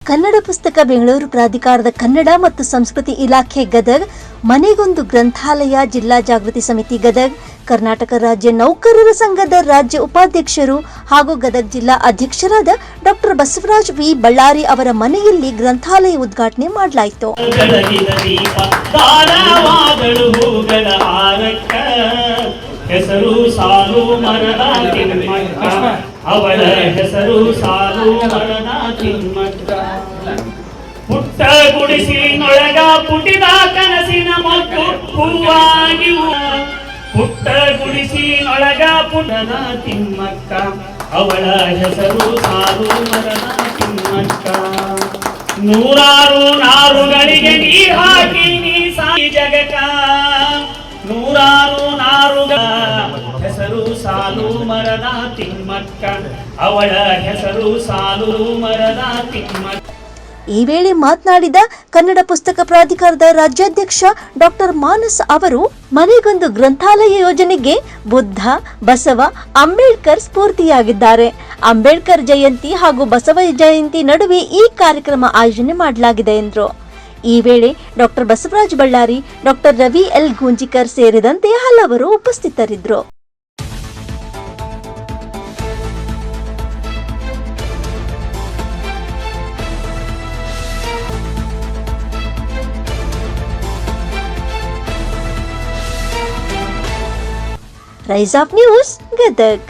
ಕನ್ನಡ ಪುಸ್ತಕ ಬೆಂಗಳೂರು ಪ್ರಾಧಿಕಾರದ ಕನ್ನಡ ಮತ್ತು ಸಂಸ್ಕೃತಿ ಇಲಾಖೆ ಗದಗ್, ಮನೆಗೊಂದು ಗ್ರಂಥಾಲಯ ಜಿಲ್ಲಾ ಜಾಗೃತಿ ಸಮಿತಿ ಗದಗ್, ಕರ್ನಾಟಕ ರಾಜ್ಯ ನೌಕರರ ಸಂಘದ ರಾಜ್ಯ ಉಪಾಧ್ಯಕ್ಷರು ಹಾಗೂ ಗದಗ್ ಜಿಲ್ಲಾ ಅಧ್ಯಕ್ಷರಾದ ಡಾಕ್ಟರ್ ಬಸವರಾಜ್ ವಿ ಬಳ್ಳಾರಿ ಅವರ ಮನೆಯಲ್ಲಿ ಗ್ರಂಥಾಲಯ ಉದ್ಘಾಟನೆ ಮಾಡಲಾಯಿತು. ಹೆಸರು ಸಾಲು ಮರದ ತಿಮ್ಮಕ್ಕ, ಅವಳ ಹೆಸರು ಸಾಲು ಮರದ ತಿಮ್ಮಕ್ಕ. ಪುಟ್ಟ ಗುಡಿಸಿನೊಳಗ ಪುಟಿದ ಕನಸಿನ ಮದ್ದು ಹೂವಾಗಿ, ಪುಟ್ಟ ಗುಡಿಸಿನೊಳಗ ಪುಟದ ತಿಮ್ಮಕ್ಕ, ಅವಳ ಹೆಸರು ಸಾಲು ಮರದ ತಿಮ್ಮಕ್ಕ. ನೂರಾರು ನಾರುಗಳಿಗೆ ನೀರ್ ಹಾಕಿ ನೀ ಸಾಯಿ ಜಗಕ್ಕ, ನೂರಾರು ನಾರುಗಳ ಹೆಸರು ಸಾಲು ಮರದ ತಿಮ್ಮಕ್ಕ, ಅವಳ ಹೆಸರು ಸಾಲು ಮರದ ತಿಮ್ಮಕ್ಕ. ಈ ವೇಳೆ ಮಾತನಾಡಿದ ಕನ್ನಡ ಪುಸ್ತಕ ಪ್ರಾಧಿಕಾರದ ರಾಜ್ಯಾಧ್ಯಕ್ಷ ಡಾಕ್ಟರ್ ಮಾನಸ್ ಅವರು, ಮನೆಗೊಂದು ಗ್ರಂಥಾಲಯ ಯೋಜನೆಗೆ ಬುದ್ಧ, ಬಸವ, ಅಂಬೇಡ್ಕರ್ ಸ್ಫೂರ್ತಿಯಾಗಿದ್ದಾರೆ. ಅಂಬೇಡ್ಕರ್ ಜಯಂತಿ ಹಾಗೂ ಬಸವ ಜಯಂತಿ ನಡುವೆ ಈ ಕಾರ್ಯಕ್ರಮ ಆಯೋಜನೆ ಮಾಡಲಾಗಿದೆ ಎಂದರು. ಈ ವೇಳೆ doctor Basavaraj Ballari, doctor Ravi L Gunjikar ಸೇರಿದಂತೆ ಹಲವರು ಉಪಸ್ಥಿತರಿದ್ದರು. Rise of news Gadag.